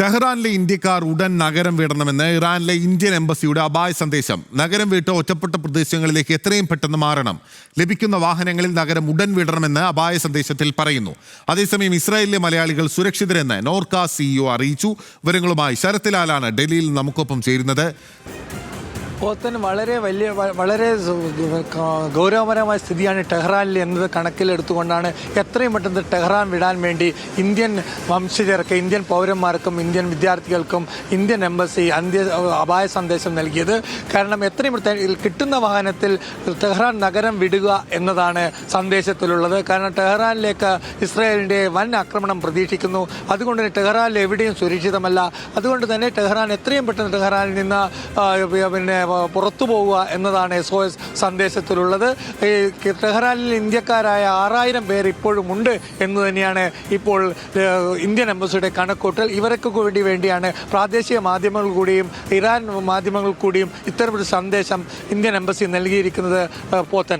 ടെഹ്റാനിലെ ഇന്ത്യക്കാർ ഉടൻ നഗരം വിടണമെന്ന് ഇറാനിലെ ഇന്ത്യൻ എംബസിയുടെ അപായ സന്ദേശം. നഗരം വിട്ട് ഒറ്റപ്പെട്ട പ്രദേശങ്ങളിലേക്ക് എത്രയും പെട്ടെന്ന് മാറണം. ലഭിക്കുന്ന വാഹനങ്ങളിൽ നഗരം ഉടൻ വിടണമെന്ന് അപായ സന്ദേശത്തിൽ പറയുന്നു. അതേസമയം ഇസ്രായേലിലെ മലയാളികൾ സുരക്ഷിതരെന്ന് നോർക്ക CEO അറിയിച്ചു. വിവരങ്ങളുമായി ശരത് ലാലാണ് ഡൽഹിയിൽ നമുക്കൊപ്പം ചേരുന്നത്. പോത്തൻ വളരെ ഗൗരവപരമായ സ്ഥിതിയാണ് ടെഹ്റാനിൽ എന്നത് കണക്കിലെടുത്തുകൊണ്ടാണ് എത്രയും പെട്ടെന്ന് ടെഹ്റാൻ വിടാൻ വേണ്ടി ഇന്ത്യൻ വംശജർക്ക്, ഇന്ത്യൻ പൗരന്മാർക്കും ഇന്ത്യൻ വിദ്യാർത്ഥികൾക്കും ഇന്ത്യൻ എംബസി അപായ സന്ദേശം നൽകിയത്. കാരണം എത്രയും കിട്ടുന്ന വാഹനത്തിൽ ടെഹ്റാൻ നഗരം വിടുക എന്നതാണ് സന്ദേശത്തിലുള്ളത്. കാരണം ടെഹ്റാനിലേക്ക് ഇസ്രായേലിൻ്റെ വൻ ആക്രമണം പ്രതീക്ഷിക്കുന്നു. അതുകൊണ്ട് തന്നെ ടെഹ്റാനിൽ എവിടെയും സുരക്ഷിതമല്ല. അതുകൊണ്ട് തന്നെ ടെഹ്റാൻ എത്രയും പെട്ടെന്ന് ടെഹ്റാനിൽ നിന്ന് പുറത്തു പോവുക എന്നതാണ് SOS സന്ദേശത്തിലുള്ളത്. ടെഹ്റാനിൽ ഇന്ത്യക്കാരായ 6000 പേർ ഇപ്പോഴും ഉണ്ട് എന്ന് തന്നെയാണ് ഇപ്പോൾ ഇന്ത്യൻ എംബസിയുടെ കണക്കൂട്ടൽ. ഇവർക്ക് വേണ്ടിയാണ് പ്രാദേശിക മാധ്യമങ്ങൾ കൂടിയും ഇറാൻ മാധ്യമങ്ങൾ കൂടിയും ഇത്തരമൊരു സന്ദേശം ഇന്ത്യൻ എംബസി നൽകിയിരിക്കുന്നത്. പോത്തൻ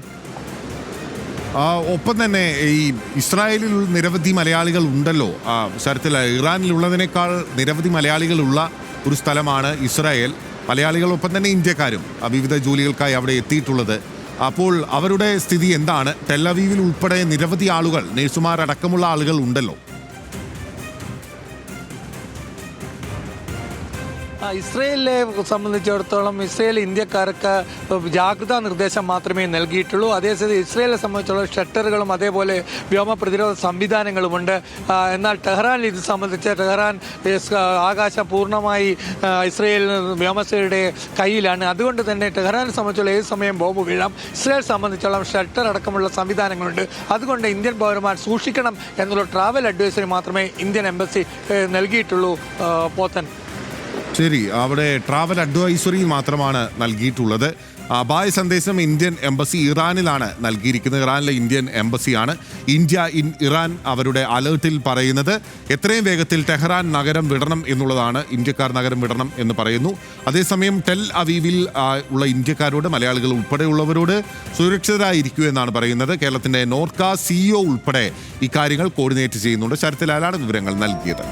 ഒപ്പം തന്നെ ഈ ഇസ്രായേലിൽ നിരവധി മലയാളികൾ ഉണ്ടല്ലോ ശരത്തിൽ. ഇറാനിലുള്ളതിനേക്കാൾ നിരവധി മലയാളികളുള്ള ഒരു സ്ഥലമാണ് ഇസ്രായേൽ. മലയാളികളൊപ്പം തന്നെ ഇന്ത്യക്കാരും വിവിധ ജോലികൾക്കായി അവിടെ എത്തിയിട്ടുള്ളത്. അപ്പോൾ അവരുടെ സ്ഥിതി എന്താണ്? ടെൽ-അവീവിൽ ഉൾപ്പെടെ നിരവധി ആളുകൾ, നഴ്സുമാരടക്കമുള്ള ആളുകൾ ഉണ്ടല്ലോ. ഇസ്രയേലിനെ സംബന്ധിച്ചിടത്തോളം ഇസ്രയേൽ ഇന്ത്യക്കാർക്ക് ജാഗ്രതാ നിർദ്ദേശം മാത്രമേ നൽകിയിട്ടുള്ളൂ. അതേസമയം ഇസ്രയേലിനെ സംബന്ധിച്ചുള്ള ഷട്ടറുകളും അതേപോലെ വ്യോമ പ്രതിരോധ സംവിധാനങ്ങളുമുണ്ട്. എന്നാൽ ടെഹ്റാനിൽ ഇത് സംബന്ധിച്ച് ടെഹ്റാൻ ആകാശം പൂർണ്ണമായി ഇസ്രയേൽ വ്യോമസേനയുടെ കയ്യിലാണ്. അതുകൊണ്ട് തന്നെ ടെഹ്റാനെ സംബന്ധിച്ചുള്ള ഏത് സമയം ബോംബ് വീഴാം. ഇസ്രയേൽ സംബന്ധിച്ചോളം ഷട്ടർ അടക്കമുള്ള സംവിധാനങ്ങളുണ്ട്. അതുകൊണ്ട് ഇന്ത്യൻ പൗരന്മാർ സൂക്ഷിക്കണം എന്നുള്ള ട്രാവൽ അഡ്വൈസറി മാത്രമേ ഇന്ത്യൻ എംബസി നൽകിയിട്ടുള്ളൂ. പോത്തൻ ശരി, അവിടെ ട്രാവൽ അഡ്വൈസറി മാത്രമാണ് നൽകിയിട്ടുള്ളത്. അപായ സന്ദേശം ഇന്ത്യൻ എംബസി ഇറാനിലാണ് നൽകിയിരിക്കുന്നത്. ഇറാനിലെ ഇന്ത്യൻ എംബസിയാണ്. ഇന്ത്യ ഇൻ ഇറാൻ അവരുടെ അലേർട്ടിൽ പറയുന്നത് എത്രയും വേഗത്തിൽ ടെഹ്റാൻ നഗരം വിടണം എന്നുള്ളതാണ്. ഇന്ത്യക്കാർ നഗരം വിടണം എന്ന് പറയുന്നു. അതേസമയം ടെൽ-അവീവിൽ ഉള്ള ഇന്ത്യക്കാരോട്, മലയാളികൾ ഉൾപ്പെടെയുള്ളവരോട് സുരക്ഷിതരായിരിക്കൂ എന്നാണ് പറയുന്നത്. കേരളത്തിൻ്റെ നോർക്ക CEO ഉൾപ്പെടെ ഇക്കാര്യങ്ങൾ കോർഡിനേറ്റ് ചെയ്യുന്നുണ്ട്. ശരത് ലാലാണ് വിവരങ്ങൾ നൽകിയത്.